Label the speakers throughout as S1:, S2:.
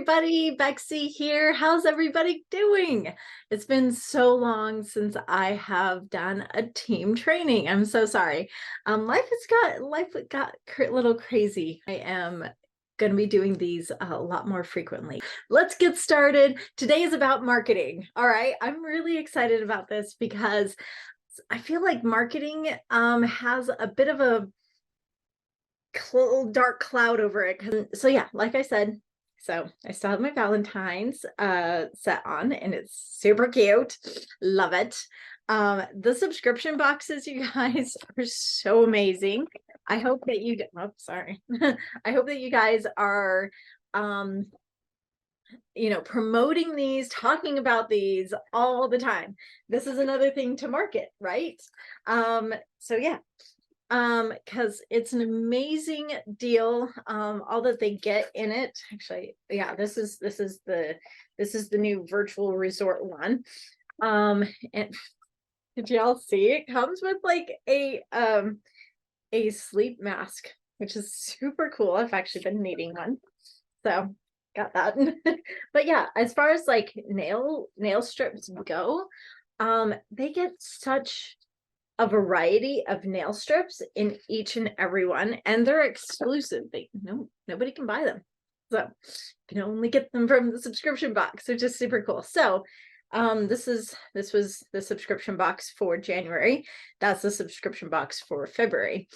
S1: everybody, Bexy here. How's everybody doing? It's been so long since I have done a team training. I'm so sorry. Life got a little crazy. I am going to be doing these a lot more frequently. Let's get started. Today is about marketing. All right. I'm really excited about this because I feel like marketing has a bit of a dark cloud over it. So yeah, like I said, so I still have my Valentine's set on and it's super cute. Love it. The subscription boxes, you guys, are so amazing. I hope that sorry. I hope that you guys are promoting these, talking about these all the time. This is another thing to market, right? So yeah, because it's an amazing deal. All that they get in it. Actually, yeah, this is the new virtual resort one. And did y'all see it comes with like a sleep mask, which is super cool. I've actually been needing one, so got that. But yeah, as far as like nail strips go, they get such a variety of nail strips in each and every one, and they're exclusive. Nobody can buy them, so you can only get them from the subscription box, which is super cool. So this was the subscription box for January. That's the subscription box for February,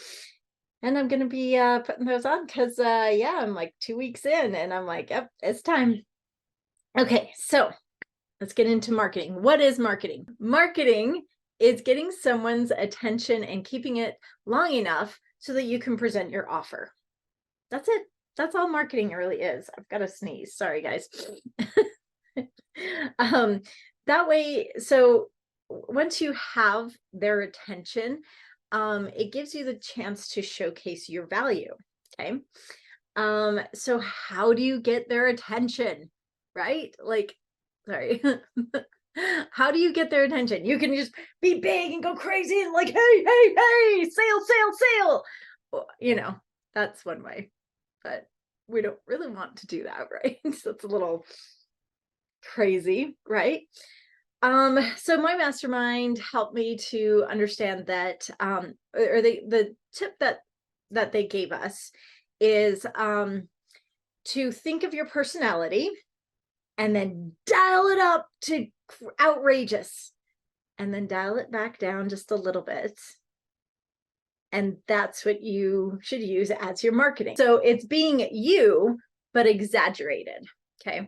S1: and I'm gonna be putting those on because yeah, I'm like 2 weeks in and I'm like, yep, it's time. Okay, so let's get into marketing. What is marketing? Marketing is getting someone's attention and keeping it long enough so that you can present your offer. That's it. That's all marketing really is. I've got to sneeze. Sorry, guys. That way, so once you have their attention, it gives you the chance to showcase your value. Okay. So how do you get their attention? Right? Like, sorry. How do you get their attention? You can just be big and go crazy and like, hey, sale. Well, that's one way, but we don't really want to do that, right? So it's a little crazy, right? So my mastermind helped me to understand that, or the tip that they gave us is to think of your personality and then dial it up to outrageous and then dial it back down just a little bit. And that's what you should use as your marketing. So it's being you, but exaggerated. Okay.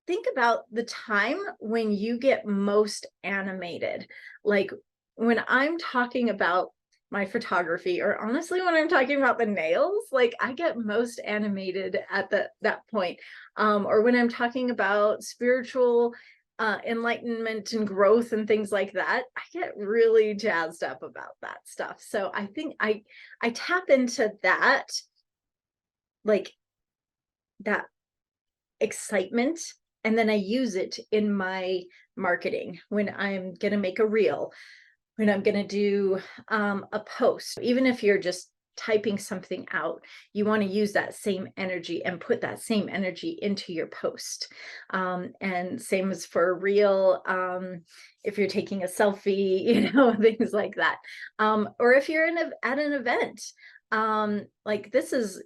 S1: Think about the time when you get most animated. Like when I'm talking about my photography, or honestly when I'm talking about the nails, like I get most animated at that point. Or when I'm talking about spiritual enlightenment and growth and things like that, I get really jazzed up about that stuff. So I think I tap into that, like that excitement, and then I use it in my marketing when I'm going to make a reel, when I'm going to do a post. Even if you're just typing something out, you want to use that same energy and put that same energy into your post. And same as for a reel, if you're taking a selfie, things like that. Or if you're at an event, like this is,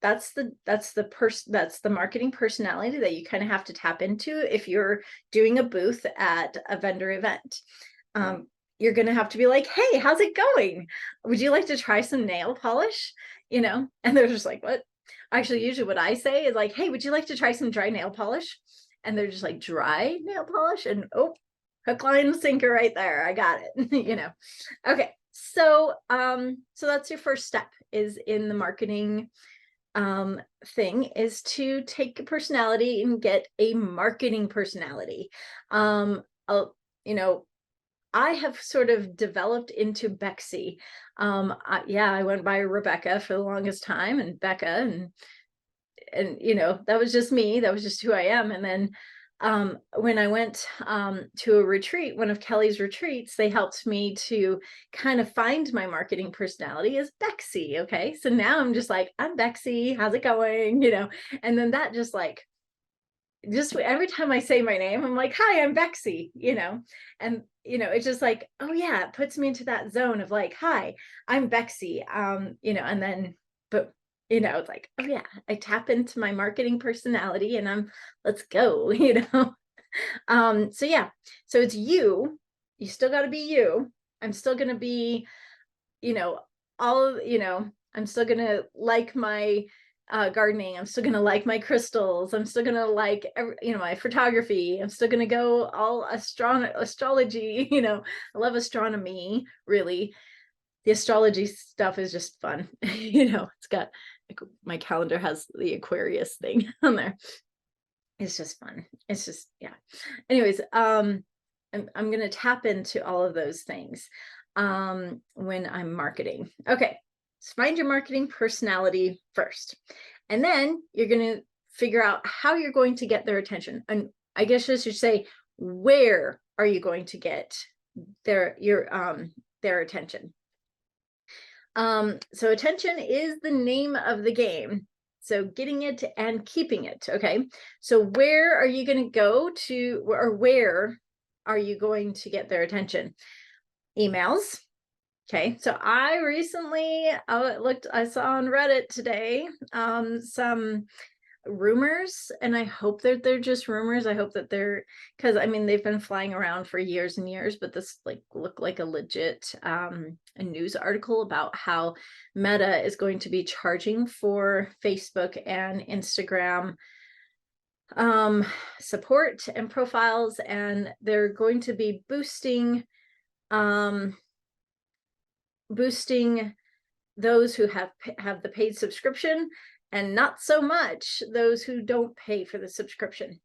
S1: that's the marketing personality that you kind of have to tap into. If you're doing a booth at a vendor event, you're going to have to be like, hey, how's it going? Would you like to try some nail polish? And they're just like, what? Actually, usually what I say is like, hey, would you like to try some dry nail polish? And they're just like, dry nail polish? And hook, line, and sinker right there. I got it. Okay. So that's your first step, is in the marketing thing, is to take a personality and get a marketing personality. I have sort of developed into Bexy. I went by Rebecca for the longest time, and Becca, and that was just me. That was just who I am. And then when I went to a retreat, one of Kelly's retreats, they helped me to kind of find my marketing personality as Bexy. Okay. So now I'm just like, I'm Bexy. How's it going? And then that just every time I say my name, I'm like, hi, I'm Bexy, and, it's just like, oh yeah, it puts me into that zone of like, hi, I'm Bexy. And then, but it's like, oh yeah, I tap into my marketing personality and let's go, so yeah, so it's you still got to be you. I'm still going to be, you know, I'm still going to like my gardening. I'm still going to like my crystals. I'm still going to like, my photography. I'm still going to go all astrology, I love astronomy, really. The astrology stuff is just fun. It's got, my calendar has the Aquarius thing on there. It's just fun. It's just, yeah. Anyways, I'm going to tap into all of those things when I'm marketing. Okay. So find your marketing personality first, and then you're going to figure out how you're going to get their attention. And I guess I should say, where are you going to get their attention? So attention is the name of the game. So getting it and keeping it. Okay. So where are you going to go to, or where are you going to get their attention? Emails. Okay. So I recently I saw on Reddit today, some rumors, and I hope that they're just rumors. I hope that because they've been flying around for years and years, but this looked like a legit a news article about how Meta is going to be charging for Facebook and Instagram support and profiles, and they're going to be boosting those who have the paid subscription, and not so much those who don't pay for the subscription.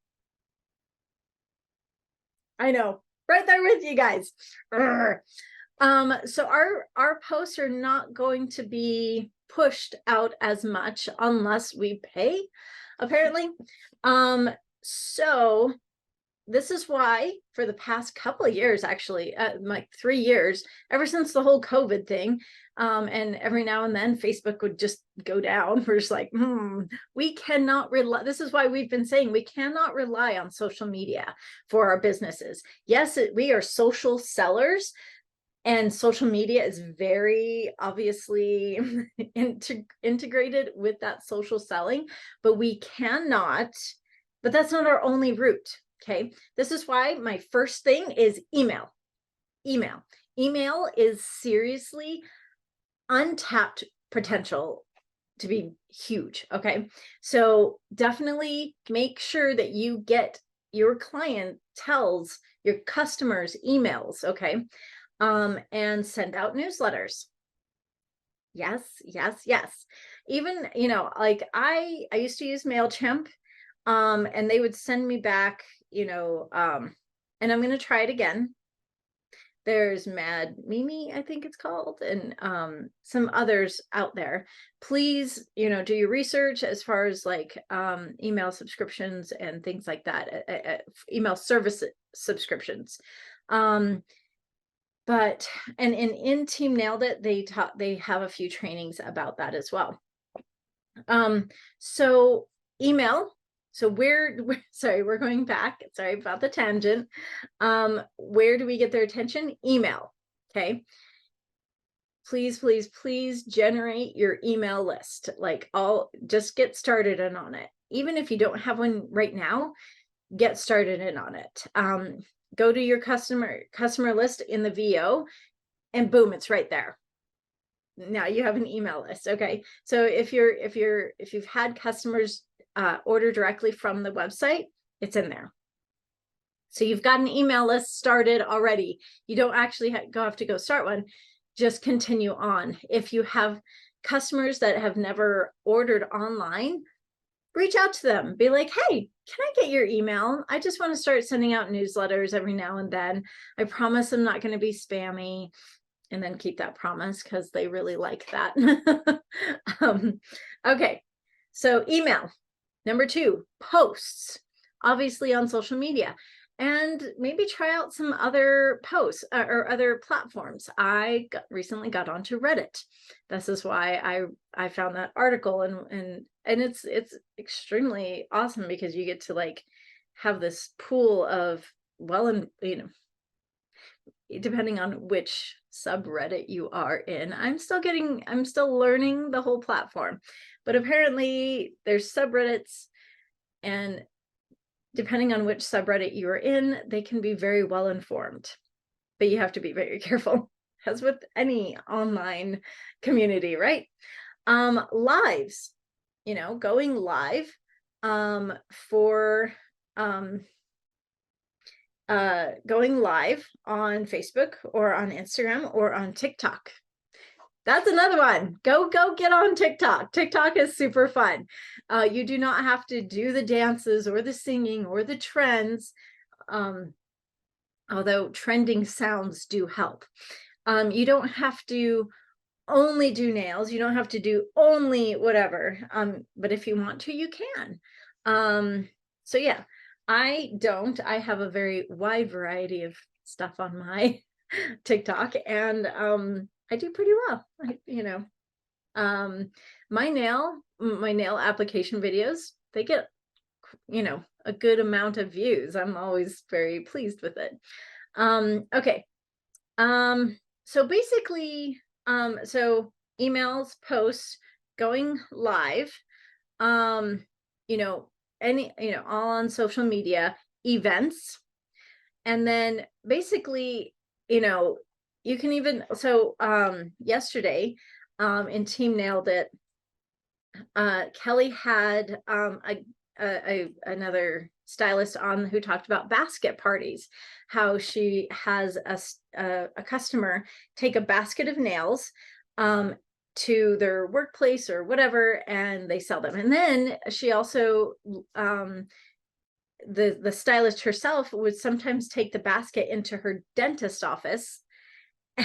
S1: I know, right there with you guys. So our posts are not going to be pushed out as much unless we pay, apparently. So this is why for the past couple of years, actually, like 3 years, ever since the whole COVID thing, and every now and then Facebook would just go down. We're just like, we cannot rely. This is why we've been saying we cannot rely on social media for our businesses. Yes, we are social sellers, and social media is very obviously integrated with that social selling, but that's not our only route. Okay. This is why my first thing is email. Email is seriously untapped potential to be huge. Okay. So definitely make sure that you get your clientele's, your customers' emails. Okay. And send out newsletters. Yes. Even, like I used to use MailChimp, and they would send me back, and I'm going to try it again. There's Mad Mimi, I think it's called, and some others out there. Please, do your research as far as like email subscriptions and things like that, email service subscriptions. But in Team Nailed It, they have a few trainings about that as well. So email. So sorry, we're going back. Sorry about the tangent. Where do we get their attention? Email. Okay. Please generate your email list. Just get started in on it. Even if you don't have one right now, get started in on it. Go to your customer list in the VO, and boom, it's right there. Now you have an email list. Okay. So if you've had customers order directly from the website, it's in there. So you've got an email list started already. You don't actually have to go start one. Just continue on. If you have customers that have never ordered online, reach out to them. Be like, hey, can I get your email? I just want to start sending out newsletters every now and then. I promise I'm not going to be spammy. And then keep that promise, because they really like that. Okay. So email. Number 2, posts. obviously on social media, and maybe try out some other posts or other platforms. Recently got onto Reddit. This is why I found that article, and it's extremely awesome because you get to like have this pool of, well, and depending on which subreddit you are in. I'm still learning the whole platform, but apparently there's subreddits, and depending on which subreddit you are in, they can be very well informed, but you have to be very careful, as with any online community, right? Lives, going live for going live on Facebook or on Instagram or on TikTok. That's another one. Go get on TikTok. TikTok is super fun. You do not have to do the dances or the singing or the trends, although trending sounds do help. You don't have to only do nails. You don't have to do only whatever. But if you want to, you can. So yeah, I have a very wide variety of stuff on my TikTok, and I do pretty well. My nail application videos, they get, a good amount of views. I'm always very pleased with it. Okay. So basically, so emails, posts, going live, all on social media, events, and then basically, you can even, yesterday, in Team Nailed It, Kelly had another stylist on who talked about basket parties, how she has a customer take a basket of nails to their workplace or whatever, and they sell them. And then she also, the stylist herself would sometimes take the basket into her dentist office.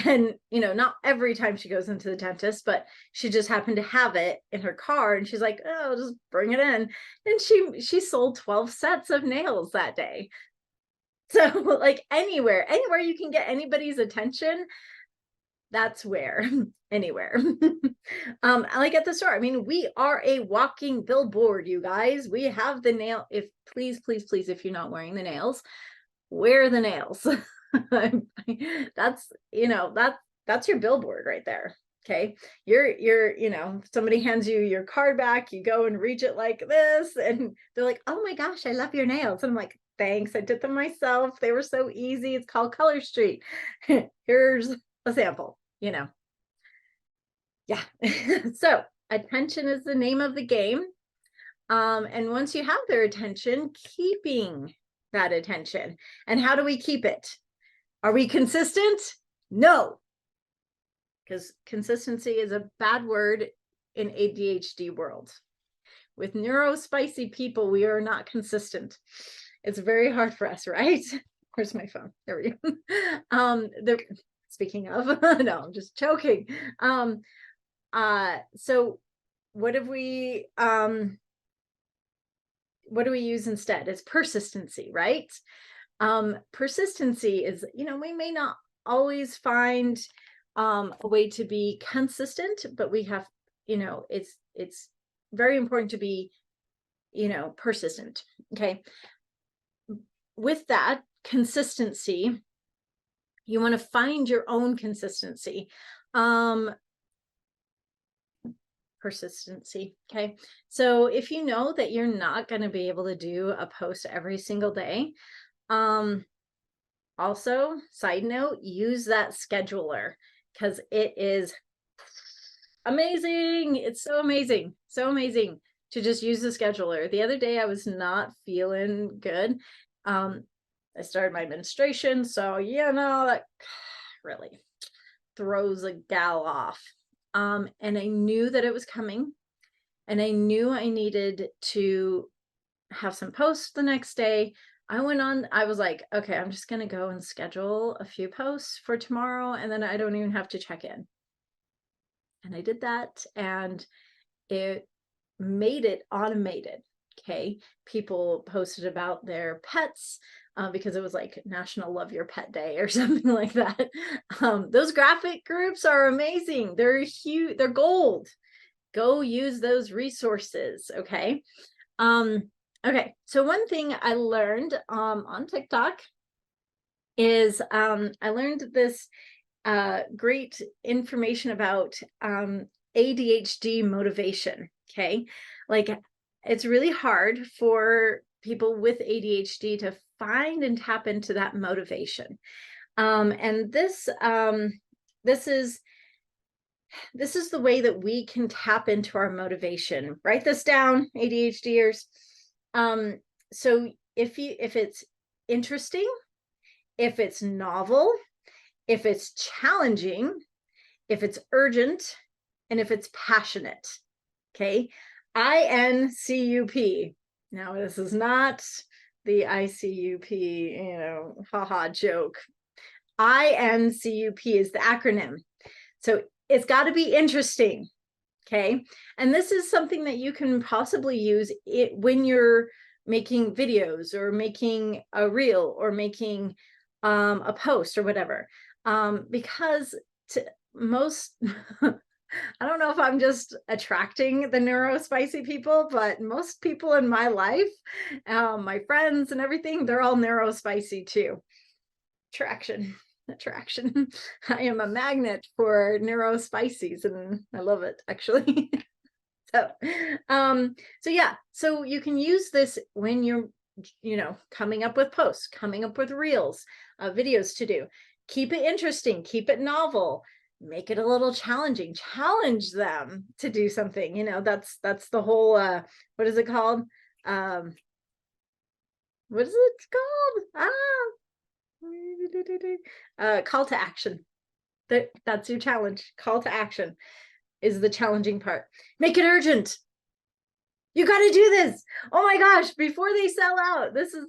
S1: And, not every time she goes into the dentist, but she just happened to have it in her car, and she's like, oh, just bring it in. And she sold 12 sets of nails that day. So like anywhere you can get anybody's attention, that's where. Anywhere. Like at the store. I mean, we are a walking billboard, you guys. We have the nail. Please, if you're not wearing the nails, wear the nails. That's your billboard right there. Okay. You're somebody hands you your card back, you go and reach it like this, and they're like, oh my gosh, I love your nails. And I'm like, thanks, I did them myself. They were so easy. It's called Color Street. Here's a sample, yeah. So attention is the name of the game. And once you have their attention, keeping that attention. And how do we keep it? Are we consistent? No, because consistency is a bad word in ADHD world. With neurospicy people, we are not consistent. It's very hard for us, right? Where's my phone? There we go. Speaking of, no, I'm just joking. So what do we use instead? It's persistency, right? Persistency is, we may not always find a way to be consistent, but we have, it's very important to be, persistent. Okay. With that consistency, you want to find your own consistency. Persistency. Okay. So if you know that you're not going to be able to do a post every single day, also, side note, use that scheduler, because it is amazing. It's so amazing to just use the scheduler. The other day I was not feeling good. I started my menstruation, so that really throws a gal off. And I knew that it was coming, and I knew I needed to have some posts the next day. I was like, okay, I'm just going to go and schedule a few posts for tomorrow, and then I don't even have to check in. And I did that, and it made it automated. Okay. People posted about their pets because it was like National Love Your Pet Day or something like that. Those graphic groups are amazing. They're huge. They're gold. Go use those resources. Okay. Okay. So one thing I learned on TikTok is I learned this great information about ADHD motivation. Okay. Like it's really hard for people with ADHD to find and tap into that motivation. And this is the way that we can tap into our motivation. Write this down, ADHDers. So if it's interesting, if it's novel, if it's challenging, if it's urgent, and if it's passionate. Okay. INCUP. Now, this is not the ICUP, haha joke. INCUP is the acronym. So it's got to be interesting. Okay. And this is something that you can possibly use it when you're making videos or making a reel or making a post or whatever. Because most, I don't know if I'm just attracting the neurospicy people, but most people in my life, my friends and everything, they're all neurospicy too. Attraction. I am a magnet for neurospicies and I love it actually. So yeah, so you can use this when you're, coming up with posts, coming up with reels, videos to do. Keep it interesting, keep it novel, make it a little challenging, challenge them to do something. That's the whole what is it called? What is it called? Call to action. That's your challenge. Call to action is the challenging part. Make it urgent. You got to do this. Oh my gosh, before they sell out. This is,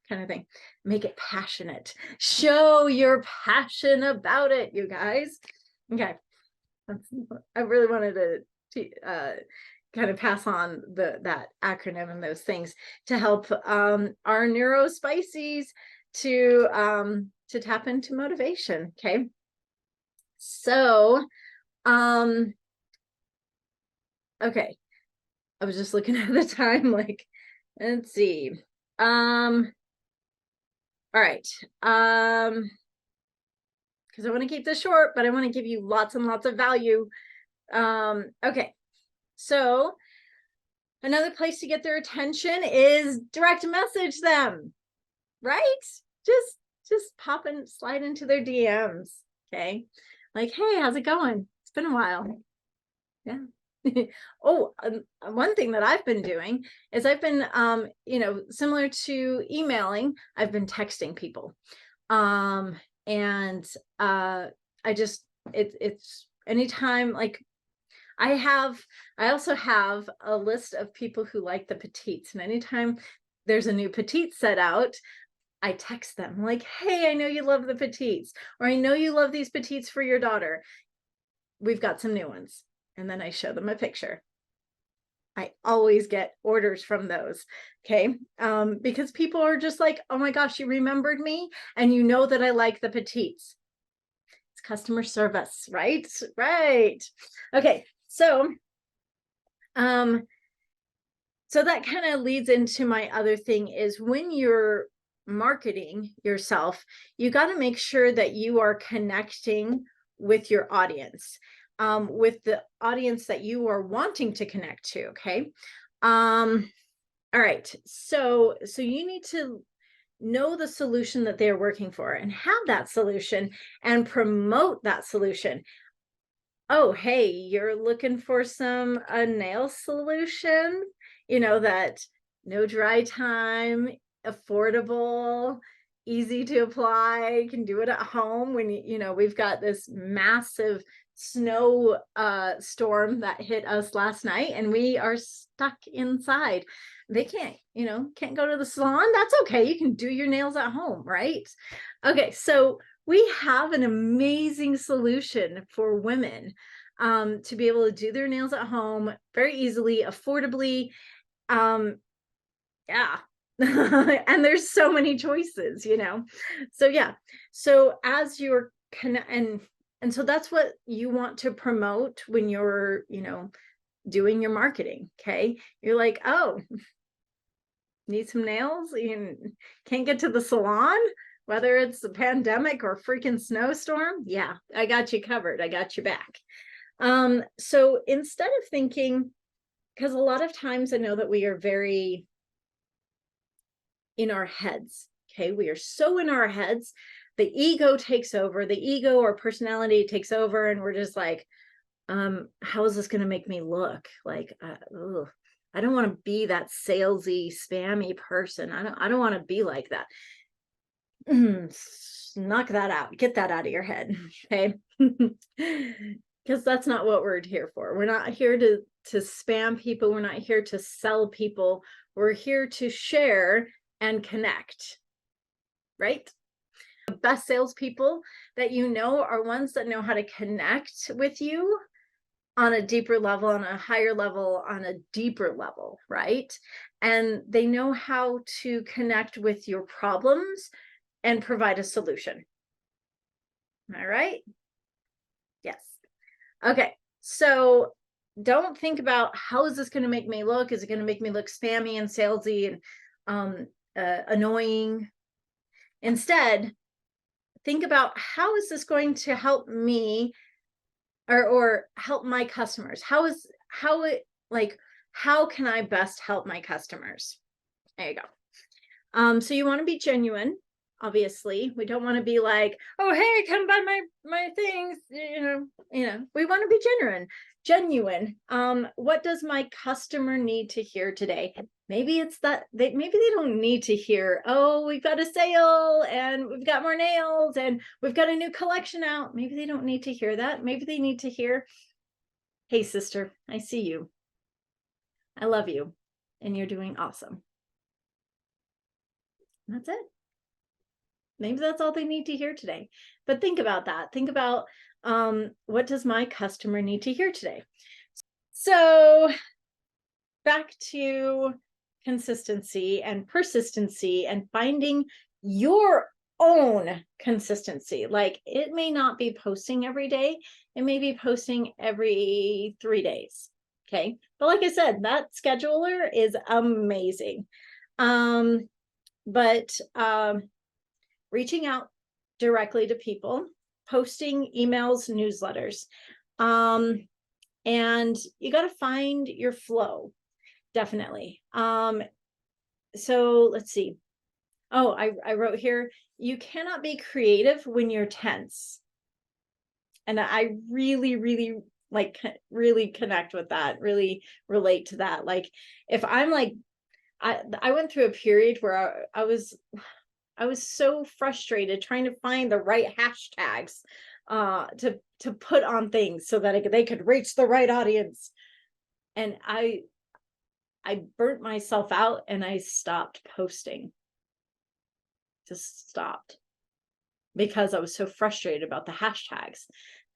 S1: kind of thing. Make it passionate. Show your passion about it, you guys. Okay. I really wanted to kind of pass on that acronym and those things to help our neurospicies to tap into motivation. Okay. So, okay. I was just looking at the time, like, let's see. All right. Because I want to keep this short, but I want to give you lots and lots of value. Okay. So another place to get their attention is direct message them, right? Just pop and slide into their DMs. Okay. Like, hey, how's it going? It's been a while. Yeah. Oh, one thing that I've been doing is I've been, similar to emailing, I've been texting people. And it's anytime, like I also have a list of people who like the petites, and anytime there's a new petite set out, I text them like, hey, I know you love the petites, or I know you love these petites for your daughter. We've got some new ones. And then I show them a picture. I always get orders from those. Okay. Because people are just like, oh my gosh, you remembered me. And you know that I like the petites. It's customer service, right? Right. Okay. So that kind of leads into my other thing is when you're marketing yourself, you got to make sure that you are connecting with your audience. With the audience that you are wanting to connect to. Okay. All right. So you need to know the solution that they're working for and have that solution and promote that solution. Oh, hey, you're looking for a nail solution, that no dry time, affordable, easy to apply, can do it at home when we've got this massive snow storm that hit us last night and we are stuck inside. They can't go to the salon. That's okay. You can do your nails at home, right? Okay, so we have an amazing solution for women to be able to do their nails at home very easily, affordably, Yeah. And there's so many choices, So yeah. So as you're and so that's what you want to promote when you're, doing your marketing. Okay. You're like, oh, need some nails? You can't get to the salon, whether it's a pandemic or freaking snowstorm. Yeah, I got you covered. I got you back. So instead of thinking, because a lot of times I know that we are very in our heads. Okay. We are so in our heads. The ego takes over, the ego or personality takes over, and we're just like, how is this going to make me look? Like, I don't want to be that salesy, spammy person. I don't want to be like that. Knock that out. Get that out of your head. Okay. Because that's not what we're here for. We're not here to spam people. We're not here to sell people. We're here to share and connect. Right? The best salespeople that you know are ones that know how to connect with you on a deeper level, on a higher level, on a deeper level, right? And they know how to connect with your problems and provide a solution. All right? Yes. Okay. So don't think about how is this going to make me look? Is it going to make me look spammy and salesy and annoying? Instead, think about how is this going to help me or help my customers? How can I best help my customers? There you go. So you want to be genuine. Obviously, we don't want to be like, oh, hey, come buy my things. We want to be genuine. What does my customer need to hear today? Maybe it's that maybe they don't need to hear, oh, we've got a sale and we've got more nails and we've got a new collection out. Maybe they don't need to hear that. Maybe they need to hear, hey, sister, I see you. I love you. And you're doing awesome. That's it. Maybe that's all they need to hear today. But think about that. Think about what does my customer need to hear today? So back to consistency and persistency and finding your own consistency. Like it may not be posting every day. It may be posting every 3 days. Okay. But like I said, that scheduler is amazing. But reaching out directly to people, posting emails, newsletters. And you got to find your flow, definitely. So let's see. Oh, I wrote here, you cannot be creative when you're tense. And I really, really really connect with that, really relate to that. Like if I'm like, I went through a period where I was so frustrated trying to find the right hashtags to put on things so that they could reach the right audience. And I burnt myself out and I stopped posting. Just stopped because I was so frustrated about the hashtags.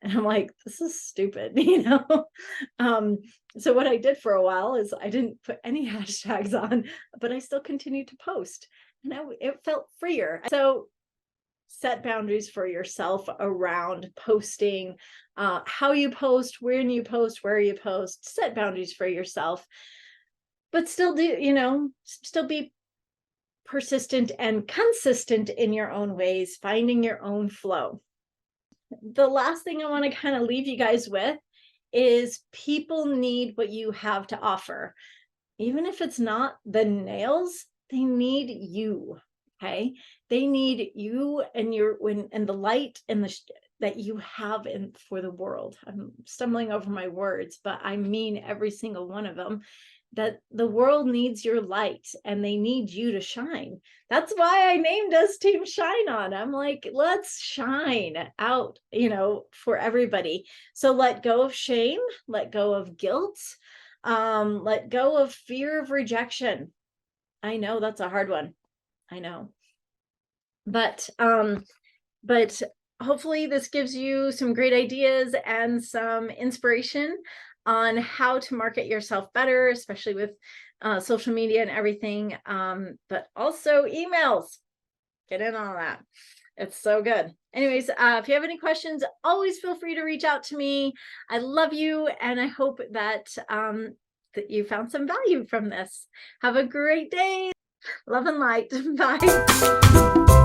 S1: And I'm like, this is stupid, So what I did for a while is I didn't put any hashtags on, but I still continued to post. And it felt freer. So set boundaries for yourself around posting, how you post, when you post, where you post. Set boundaries for yourself, but still still be persistent and consistent in your own ways, finding your own flow. The last thing I want to kind of leave you guys with is people need what you have to offer. Even if it's not the nails, they need you. Okay. They need you and and the light and that you have for the world. I'm stumbling over my words, but I mean every single one of them. That the world needs your light and they need you to shine. That's why I named us Team Shine On. I'm like, let's shine out, for everybody. So let go of shame, let go of guilt, let go of fear of rejection. I know that's a hard one. I know. But hopefully this gives you some great ideas and some inspiration on how to market yourself better, especially with social media and everything, but also emails. Get in on that. It's so good. Anyways, if you have any questions, always feel free to reach out to me. I love you, and I hope that that you found some value from this. Have a great day. Love and light. Bye.